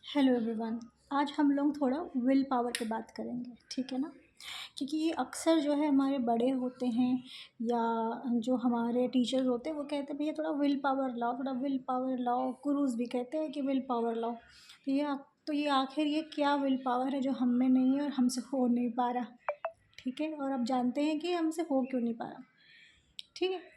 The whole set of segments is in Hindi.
Hello everyone. आज हम लोग थोड़ा विल पावर पे बात करेंगे, ठीक है ना। क्योंकि ये अक्सर जो है हमारे बड़े होते हैं या जो हमारे टीचर्स होते हैं वो कहते हैं भैया थोड़ा विल पावर लाओ, थोड़ा विल पावर लाओ। गुरुज भी कहते हैं कि विल पावर लाओ। तो ये आखिर ये क्या विल पावर है जो हम में नहीं है और हमसे हो नहीं पा रहा, ठीक है। और अब जानते हैं कि हमसे हो क्यों नहीं पा रहा, ठीक है।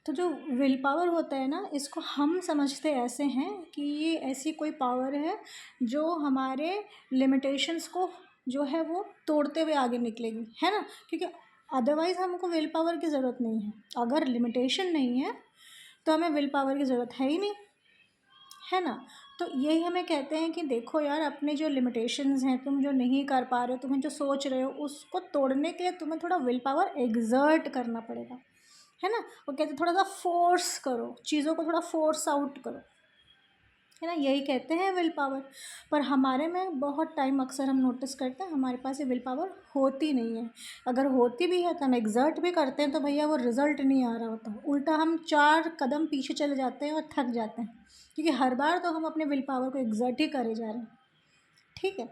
तो जो विल पावर होता है ना, इसको हम समझते ऐसे हैं कि ये ऐसी कोई पावर है जो हमारे लिमिटेशंस को जो है वो तोड़ते हुए आगे निकलेगी, है ना। क्योंकि अदरवाइज़ हमको विल पावर की ज़रूरत नहीं है। अगर लिमिटेशन नहीं है तो हमें विल पावर की ज़रूरत है ही नहीं, है ना। तो यही हमें कहते हैं कि देखो यार, अपने जो लिमिटेशंस हैं, तुम जो नहीं कर पा रहे हो, तुम्हें जो सोच रहे हो, उसको तोड़ने के लिए तुम्हें थोड़ा विल पावर एग्जर्ट करना पड़ेगा, है ना। वो कहते हैं थोड़ा सा फोर्स करो, चीज़ों को थोड़ा फोर्स आउट करो, है ना। यही कहते हैं विल पावर। पर हमारे में बहुत टाइम अक्सर हम नोटिस करते हैं हमारे पास ये विल पावर होती नहीं है। अगर होती भी है तो हम एग्जर्ट भी करते हैं तो भैया वो रिज़ल्ट नहीं आ रहा होता, उल्टा हम 4 कदम पीछे चले जाते हैं और थक जाते हैं, क्योंकि हर बार तो हम अपने विल पावर को एग्जर्ट ही करे जा रहे हैं, ठीक है।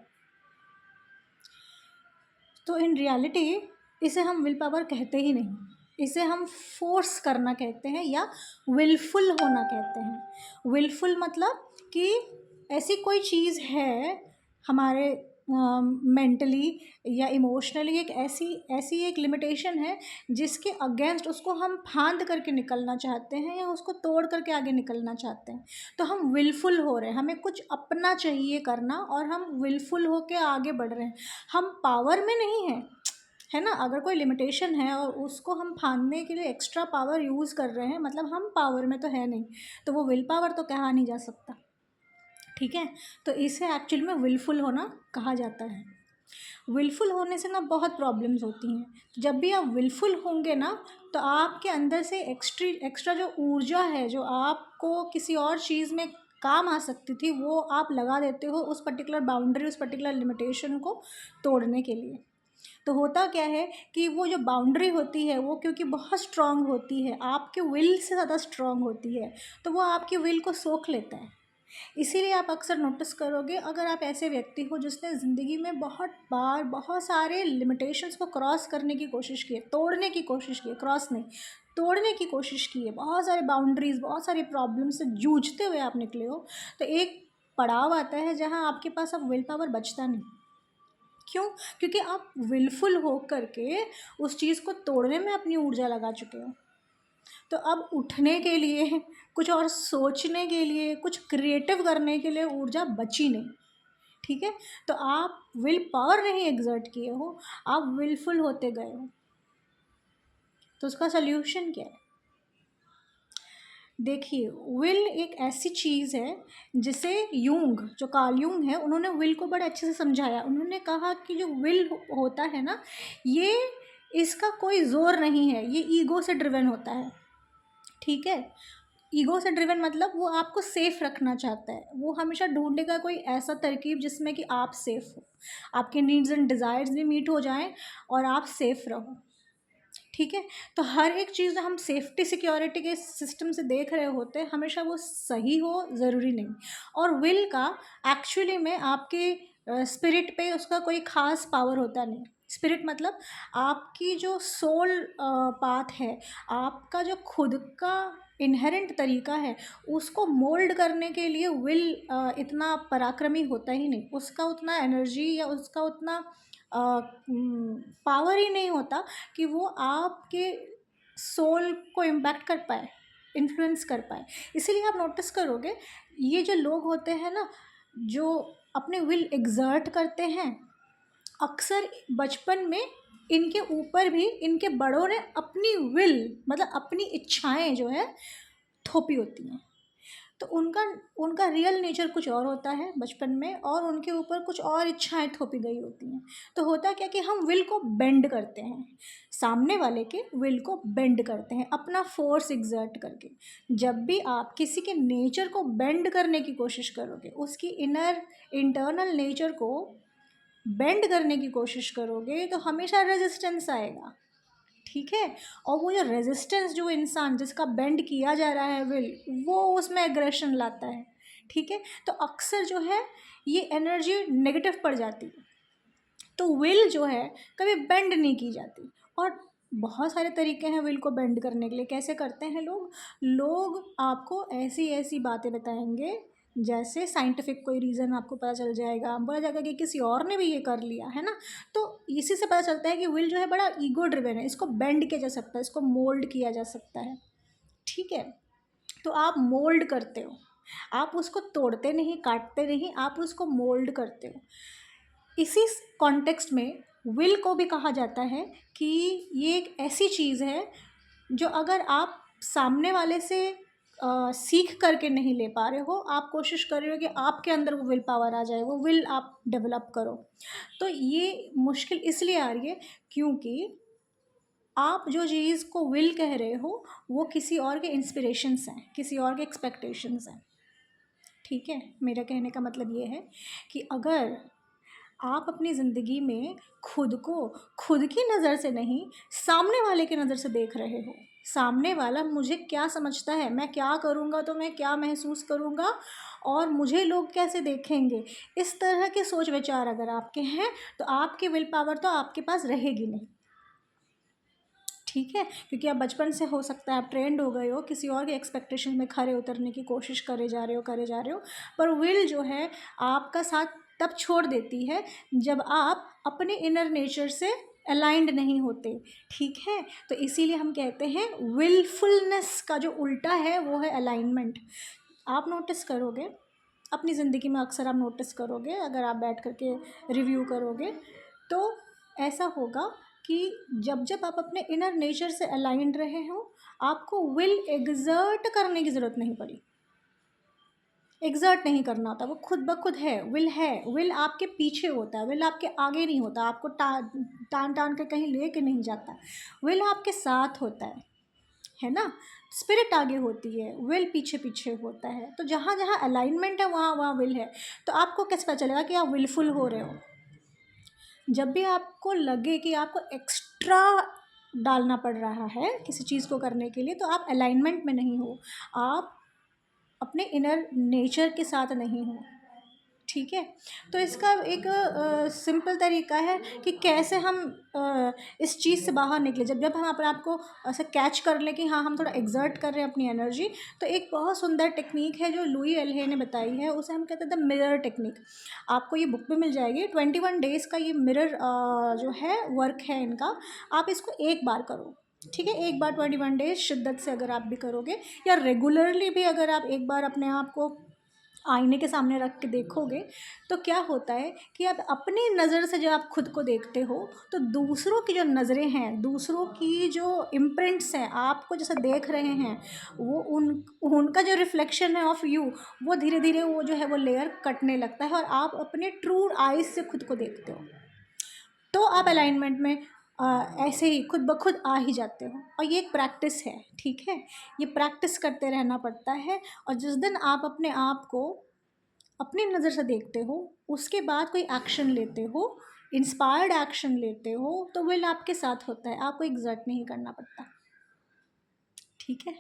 तो इन रियलिटी इसे हम विल पावर कहते ही नहीं, इसे हम फोर्स करना कहते हैं या विलफुल होना कहते हैं। विलफुल मतलब कि ऐसी कोई चीज़ है हमारे मेंटली या इमोशनली, एक ऐसी ऐसी एक लिमिटेशन है जिसके अगेंस्ट उसको हम फांद करके निकलना चाहते हैं या उसको तोड़ करके आगे निकलना चाहते हैं। तो हम विलफुल हो रहे हैं, हमें कुछ अपना चाहिए करना और हम विलफुल होके आगे बढ़ रहे हैं। हम पावर में नहीं हैं, है ना। अगर कोई लिमिटेशन है और उसको हम फांदने के लिए एक्स्ट्रा पावर यूज़ कर रहे हैं, मतलब हम पावर में तो है नहीं, तो वो विल पावर तो कहा नहीं जा सकता, ठीक है। तो इसे एक्चुअली में विलफुल होना कहा जाता है। विलफुल होने से ना बहुत प्रॉब्लम्स होती हैं। जब भी आप विलफुल होंगे ना, तो आपके अंदर से एक्स्ट्रा जो ऊर्जा है जो आपको किसी और चीज़ में काम आ सकती थी, वो आप लगा देते हो उस पर्टिकुलर बाउंड्री, उस पर्टिकुलर लिमिटेशन को तोड़ने के लिए। तो होता क्या है कि वो जो बाउंड्री होती है वो क्योंकि बहुत स्ट्रांग होती है, आपके विल से ज़्यादा स्ट्रांग होती है, तो वो आपकी विल को सोख लेता है। इसीलिए आप अक्सर नोटिस करोगे, अगर आप ऐसे व्यक्ति हो जिसने ज़िंदगी में बहुत बार बहुत सारे लिमिटेशंस को क्रॉस करने की कोशिश की है, तोड़ने की कोशिश की है, क्रॉस नहीं, तोड़ने की कोशिश की है, बहुत सारे बाउंड्रीज़, बहुत सारी प्रॉब्लम से जूझते हुए आप निकले हो, तो एक पड़ाव आता है जहाँ आपके पास अब विल पावर बचता नहीं। क्यों? क्योंकि आप विलफुल हो करके उस चीज़ को तोड़ने में अपनी ऊर्जा लगा चुके हो। तो अब उठने के लिए, कुछ और सोचने के लिए, कुछ क्रिएटिव करने के लिए ऊर्जा बची नहीं, ठीक है। तो आप विल पावर नहीं एग्जर्ट किए हो, आप विलफुल होते गए हो। तो उसका सल्यूशन क्या है? देखिए, विल एक ऐसी चीज़ है जिसे यूंग, जो कार्ल यूंग है, उन्होंने विल को बड़े अच्छे से समझाया। उन्होंने कहा कि जो विल होता है ना, ये इसका कोई ज़ोर नहीं है, ये ईगो से ड्रिवन होता है, ठीक है। ईगो से ड्रिवन मतलब वो आपको सेफ़ रखना चाहता है, वो हमेशा ढूंढेगा कोई ऐसा तरकीब जिसमें कि आप सेफ़ हो, आपके नीड्स एंड डिज़ायर्स भी मीट हो जाएं और आप सेफ़ रहो, ठीक है। तो हर एक चीज़ हम सेफ्टी सिक्योरिटी के सिस्टम से देख रहे होते हैं, हमेशा वो सही हो ज़रूरी नहीं। और विल का एक्चुअली में आपके स्पिरिट पे उसका कोई ख़ास पावर होता नहीं। स्पिरिट मतलब आपकी जो सोल पाथ है, आपका जो खुद का इनहेरेंट तरीका है, उसको मोल्ड करने के लिए विल इतना पराक्रमी होता ही नहीं, उसका उतना एनर्जी या उसका उतना पावर ही नहीं होता कि वो आपके सोल को इम्पैक्ट कर पाए, इन्फ्लुएंस कर पाए। इसीलिए आप नोटिस करोगे, ये जो लोग होते हैं ना, जो अपने विल एग्जर्ट करते हैं, अक्सर बचपन में इनके ऊपर भी इनके बड़ों ने अपनी विल, मतलब अपनी इच्छाएं जो है थोपी होती हैं। तो उनका उनका रियल नेचर कुछ और होता है बचपन में, और उनके ऊपर कुछ और इच्छाएं थोपी गई होती हैं। तो होता क्या कि हम विल को बेंड करते हैं, सामने वाले के विल को बेंड करते हैं अपना फोर्स एग्जर्ट करके। जब भी आप किसी के नेचर को बेंड करने की कोशिश करोगे, उसकी इनर इंटरनल नेचर को बेंड करने की कोशिश करोगे, तो हमेशा रेजिस्टेंस आएगा, ठीक है। और वो जो रेजिस्टेंस, जो इंसान जिसका बेंड किया जा रहा है विल, वो उसमें एग्रेशन लाता है, ठीक है, तो अक्सर जो है ये एनर्जी नेगेटिव पड़ जाती है। तो विल जो है कभी बेंड नहीं की जाती। और बहुत सारे तरीके हैं विल को बेंड करने के लिए। कैसे करते हैं लोग? लोग आपको ऐसी ऐसी बातें बताएंगे, जैसे साइंटिफिक कोई रीज़न आपको पता चल जाएगा, बोला जाएगा कि किसी और ने भी ये कर लिया है ना। तो इसी से पता चलता है कि विल जो है बड़ा ईगो ड्रिवन है, इसको बेंड किया जा सकता है, इसको मोल्ड किया जा सकता है। ठीक है, तो आप मोल्ड करते हो, आप उसको तोड़ते नहीं, काटते नहीं, आप उसको मोल्ड करते हो। इसी कॉन्टेक्स्ट में विल को भी कहा जाता है कि ये एक ऐसी चीज़ है जो अगर आप सामने वाले से सीख करके नहीं ले पा रहे हो, आप कोशिश कर रहे हो कि आपके अंदर वो विल पावर आ जाए, वो विल आप डेवलप करो, तो ये मुश्किल इसलिए आ रही है क्योंकि आप जो चीज़ को विल कह रहे हो वो किसी और के इंस्पिरेशंस हैं, किसी और के एक्सपेक्टेशंस हैं। ठीक है, मेरा कहने का मतलब ये है कि अगर आप अपनी ज़िंदगी में खुद को खुद की नज़र से नहीं, सामने वाले की नज़र से देख रहे हो, सामने वाला मुझे क्या समझता है, मैं क्या करूँगा तो मैं क्या महसूस करूँगा और मुझे लोग कैसे देखेंगे, इस तरह के सोच विचार अगर आपके हैं तो आपकी विल पावर तो आपके पास रहेगी नहीं। ठीक है, क्योंकि आप बचपन से हो सकता है आप ट्रेंड हो गए हो, किसी और के एक्सपेक्टेशन में खरे उतरने की कोशिश करे जा रहे हो, पर विल जो है आपका साथ तब छोड़ देती है जब आप अपने इनर नेचर से अलाइंड नहीं होते। ठीक है, तो इसीलिए हम कहते हैं विलफुलनेस का जो उल्टा है वो है अलाइनमेंट। आप नोटिस करोगे अपनी ज़िंदगी में, अक्सर आप नोटिस करोगे अगर आप बैठ करके रिव्यू करोगे तो ऐसा होगा कि जब जब आप अपने इनर नेचर से अलाइंड रहे हो, आपको विल एग्जर्ट करने की ज़रूरत नहीं पड़ी, एग्जर्ट नहीं करना होता, वो खुद ब खुद है। विल आपके पीछे होता है, विल आपके आगे नहीं होता, आपको टान टान के कहीं ले के नहीं जाता, विल आपके साथ होता है ना। स्पिरिट आगे होती है, विल पीछे पीछे होता है। तो जहाँ जहाँ अलाइनमेंट है वहाँ वहाँ विल है। तो आपको कैसे पता चलेगा कि आप विलफुल हो रहे हो? जब भी आपको लगे कि आपको एक्स्ट्रा डालना पड़ रहा है किसी चीज़ को करने के लिए, तो आप अलाइनमेंट में नहीं हो, आप अपने इनर नेचर के साथ नहीं हो। ठीक है, तो इसका एक सिंपल तरीका है कि कैसे हम इस चीज़ से बाहर निकले। जब जब हम अपने आप को ऐसे कैच कर लें कि हाँ हम थोड़ा एग्जर्ट कर रहे हैं अपनी एनर्जी, तो एक बहुत सुंदर टेक्निक है जो लुई एल्हे ने बताई है, उसे हम कहते हैं द मिरर टेक्निक। आपको ये बुक में मिल जाएगी। 21 डेज़ का ये मिरर जो है वर्क है इनका। आप इसको एक बार करो, ठीक है, एक बार 21 डेज शिद्दत से अगर आप भी करोगे, या रेगुलरली भी अगर आप एक बार अपने आप को आईने के सामने रख के देखोगे, तो क्या होता है कि आप अपनी नज़र से जब आप खुद को देखते हो तो दूसरों की जो नज़रें हैं, दूसरों की जो इम्प्रिंट्स हैं, आपको जैसे देख रहे हैं, वो उनका जो रिफ्लेक्शन है ऑफ यू, वो धीरे धीरे वो जो है वो लेयर कटने लगता है और आप अपने ट्रू आइज से खुद को देखते हो। तो आप अलाइनमेंट में ऐसे ही खुद ब खुद आ ही जाते हो। और ये एक प्रैक्टिस है, ठीक है, ये प्रैक्टिस करते रहना पड़ता है। और जिस दिन आप अपने आप को अपनी नज़र से देखते हो, उसके बाद कोई एक्शन लेते हो, इंस्पायर्ड एक्शन लेते हो, तो विल आपके साथ होता है, आपको एग्जर्ट नहीं करना पड़ता। ठीक है,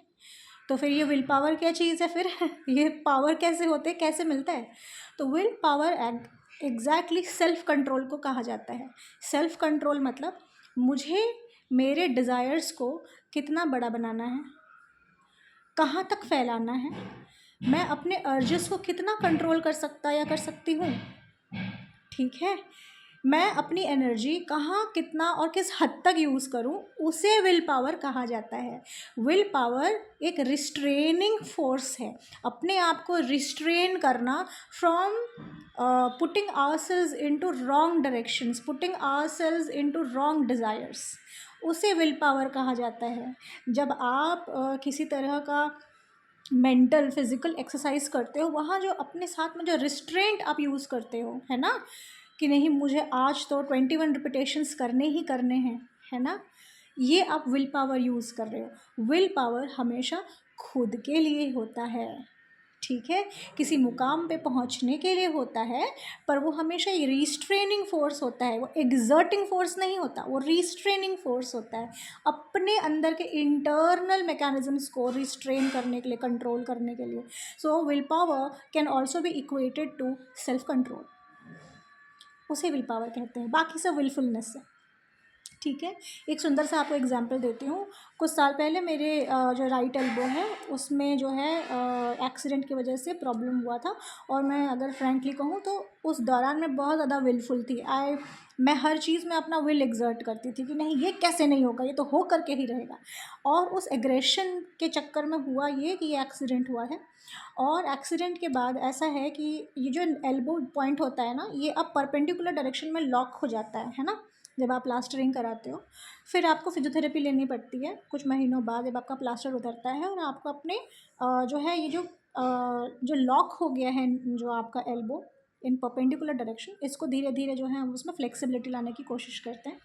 तो फिर ये विल पावर क्या चीज़ है फिर ये पावर कैसे होते, कैसे मिलता है? तो will power exactly self control को कहा जाता है। सेल्फ कंट्रोल मतलब मुझे मेरे डिज़ायर्स को कितना बड़ा बनाना है, कहाँ तक फैलाना है, मैं अपने अर्जेस को कितना कंट्रोल कर सकता या कर सकती हूँ। ठीक है, मैं अपनी एनर्जी कहाँ, कितना और किस हद तक यूज़ करूँ, उसे विल पावर कहा जाता है। विल पावर एक रिस्ट्रेनिंग फोर्स है, अपने आप को रिस्ट्रेन करना from putting ourselves into wrong directions, putting ourselves into wrong desires, उसे विल पावर कहा जाता है। जब आप किसी तरह का मेंटल फिज़िकल एक्सरसाइज करते हो, वहाँ जो अपने साथ में जो रिस्ट्रेंट आप यूज़ करते हो, है ना, कि नहीं मुझे आज तो 21 रिपीटेशंस करने ही करने हैं, है ना, ये आप विल पावर यूज़ कर रहे हो। विल पावर हमेशा खुद के लिए होता है। ठीक है, किसी मुकाम पे पहुंचने के लिए होता है, पर वो हमेशा रिस्ट्रेनिंग फोर्स होता है, वो एग्जर्टिंग फोर्स नहीं होता, वो रिस्ट्रेनिंग फोर्स होता है, अपने अंदर के इंटरनल मैकेनिज्म्स को रिस्ट्रेन करने के लिए, कंट्रोल करने के लिए। So will power can also be equated to self control, उसे विल पावर कहते हैं, बाकी सब विलफुलनेस है। ठीक है, एक सुंदर सा आपको एग्जांपल देती हूँ। कुछ साल पहले मेरे जो राइट एल्बो है उसमें जो है एक्सीडेंट की वजह से प्रॉब्लम हुआ था, और मैं अगर फ्रैंकली कहूँ तो उस दौरान मैं बहुत ज़्यादा विलफुल थी। मैं हर चीज़ में अपना विल एग्जर्ट करती थी कि नहीं ये कैसे नहीं होगा, ये तो हो करके ही रहेगा। और उस एग्रेशन के चक्कर में हुआ ये कि ये एक्सीडेंट हुआ है। और एक्सीडेंट के बाद ऐसा है कि ये जो एल्बो पॉइंट होता है ना, ये अब परपेंडिकुलर डायरेक्शन में लॉक हो जाता है ना, जब आप प्लास्टरिंग कराते हो। फिर आपको फिजियोथेरेपी लेनी पड़ती है कुछ महीनों बाद, जब आपका प्लास्टर उतरता है और आपको अपने जो है ये जो लॉक हो गया है जो आपका एल्बो इन परपेंडिकुलर डायरेक्शन, इसको धीरे धीरे जो है हम उसमें फ्लेक्सिबिलिटी लाने की कोशिश करते हैं।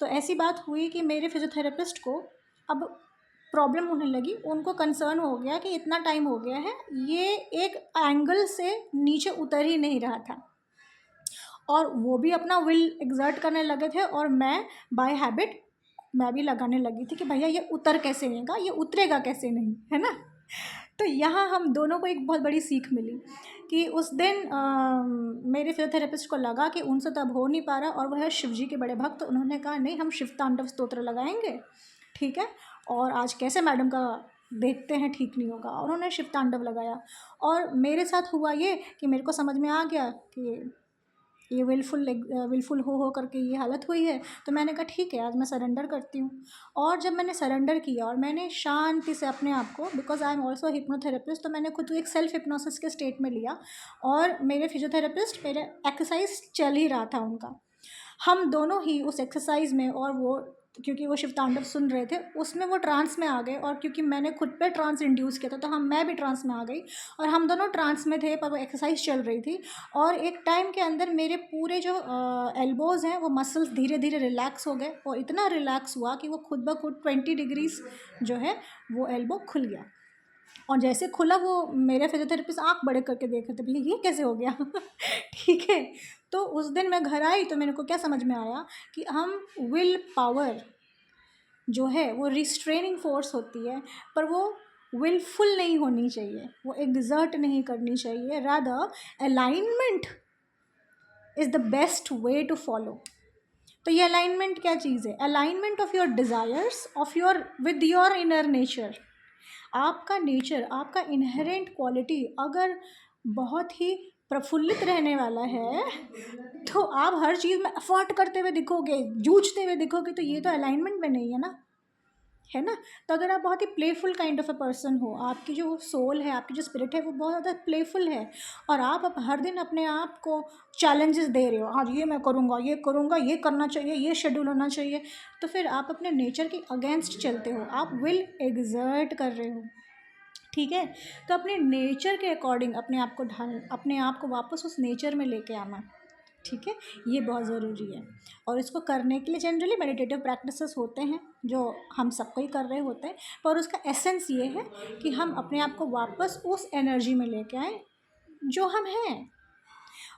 तो ऐसी बात हुई कि मेरे फिजियोथेरेपिस्ट को अब प्रॉब्लम होने लगी, उनको कंसर्न हो गया कि इतना टाइम हो गया है, ये एक एंगल से नीचे उतर ही नहीं रहा था, और वो भी अपना विल एग्जर्ट करने लगे थे, और मैं बाय हैबिट मैं भी लगाने लगी थी कि भैया ये उतर कैसे रहेगा, ये उतरेगा कैसे नहीं, है ना। तो यहाँ हम दोनों को एक बहुत बड़ी सीख मिली कि उस दिन मेरे फिजियोथेरेपिस्ट को लगा कि उनसे तो अब हो नहीं पा रहा, और वह शिव जी के बड़े भक्त, उन्होंने कहा नहीं हम शिव तांडव स्तोत्र लगाएंगे, ठीक है, और आज कैसे मैडम का देखते हैं ठीक नहीं होगा। और उन्होंने शिव तांडव लगाया, और मेरे साथ हुआ ये कि मेरे को समझ में आ गया कि ये विलफुल हो करके ये हालत हुई है। तो मैंने कहा ठीक है आज मैं सरेंडर करती हूँ। और जब मैंने सरेंडर किया और मैंने शांति से अपने आप को, because I am also hypnotherapist, तो मैंने खुद को एक सेल्फ हिप्नोसिस के स्टेट में लिया, और मेरे फिजियोथेरेपिस्ट मेरे एक्सरसाइज चल ही रहा था उनका, हम दोनों ही उस एक्सरसाइज में, और वो क्योंकि वो शिव तांडव सुन रहे थे उसमें वो ट्रांस में आ गए, और क्योंकि मैंने खुद पे ट्रांस इंड्यूस किया था तो मैं भी ट्रांस में आ गई, और हम दोनों ट्रांस में थे, पर वो एक्सरसाइज चल रही थी। और एक टाइम के अंदर मेरे पूरे जो एल्बोज़ हैं वो मसल्स धीरे धीरे रिलैक्स हो गए, और इतना रिलैक्स हुआ कि वो खुद ब खुद 20 डिग्रीज जो है वो एल्बो खुल गया। और जैसे खुला वो मेरे फिजियोथेरेपिस्ट आँख बड़े करके देख रहे थे, भैया ये कैसे हो गया ठीक है। तो उस दिन मैं घर आई तो मेरे को क्या समझ में आया कि हम विल पावर जो है वो रिस्ट्रेनिंग फोर्स होती है, पर वो विलफुल नहीं होनी चाहिए, वो एग्जर्ट नहीं करनी चाहिए, rather alignment is the best way to follow. तो ये अलाइनमेंट क्या चीज़ है? Alignment of your desires, of your with your inner nature. आपका नेचर, आपका इनहेरेंट क्वालिटी अगर बहुत ही प्रफुल्लित रहने वाला है, तो आप हर चीज़ में एफर्ट करते हुए दिखोगे, जूझते हुए दिखोगे, तो ये तो अलाइनमेंट में नहीं है ना, है ना। तो अगर आप बहुत ही playful kind of a person हो, आपकी जो सोल है, आपकी जो स्पिरिट है वो बहुत ज़्यादा प्लेफुल है, और आप हर दिन अपने आप को चैलेंजेस दे रहे हो, आज ये मैं करूँगा, ये करूँगा, ये करना चाहिए, ये शेड्यूल होना चाहिए, तो फिर आप अपने नेचर के अगेंस्ट चलते हो, आप विल एग्जर्ट कर रहे हो, ठीक है। तो अपने नेचर के अकॉर्डिंग अपने आप को ढाल, अपने आप को वापस उस नेचर में लेके आना, ठीक है, ये बहुत ज़रूरी है। और इसको करने के लिए जनरली मेडिटेटिव प्रैक्टिसेस होते हैं जो हम सबको ही कर रहे होते हैं, पर उसका एसेंस ये है कि हम अपने आप को वापस उस एनर्जी में लेके आएँ जो हम हैं।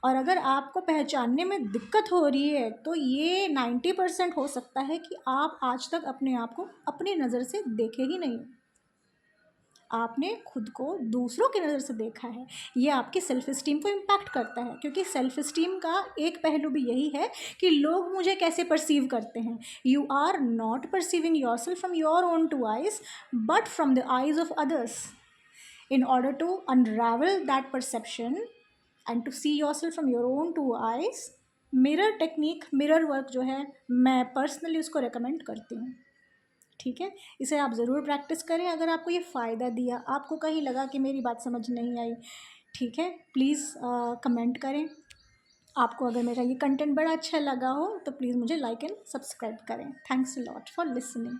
और अगर आपको पहचानने में दिक्कत हो रही है तो ये 90% हो सकता है कि आप आज तक अपने आप को अपनी नज़र से देखे ही नहीं, आपने खुद को दूसरों की नज़र से देखा है। ये आपकी सेल्फ इस्टीम को इम्पैक्ट करता है, क्योंकि सेल्फ इस्टीम का एक पहलू भी यही है कि लोग मुझे कैसे परसीव करते हैं। You are not perceiving yourself from your own two eyes, but from the eyes of others. In order to unravel that perception and to see yourself from your own two eyes, mirror technique, mirror work जो है, मैं पर्सनली उसको रिकमेंड करती हूँ, ठीक है। इसे आप ज़रूर प्रैक्टिस करें। अगर आपको ये फ़ायदा दिया, आपको कहीं लगा कि मेरी बात समझ नहीं आई, ठीक है, प्लीज़ कमेंट करें। आपको अगर मेरा ये कंटेंट बड़ा अच्छा लगा हो तो प्लीज़ मुझे लाइक एंड सब्सक्राइब करें। Thanks a lot for listening.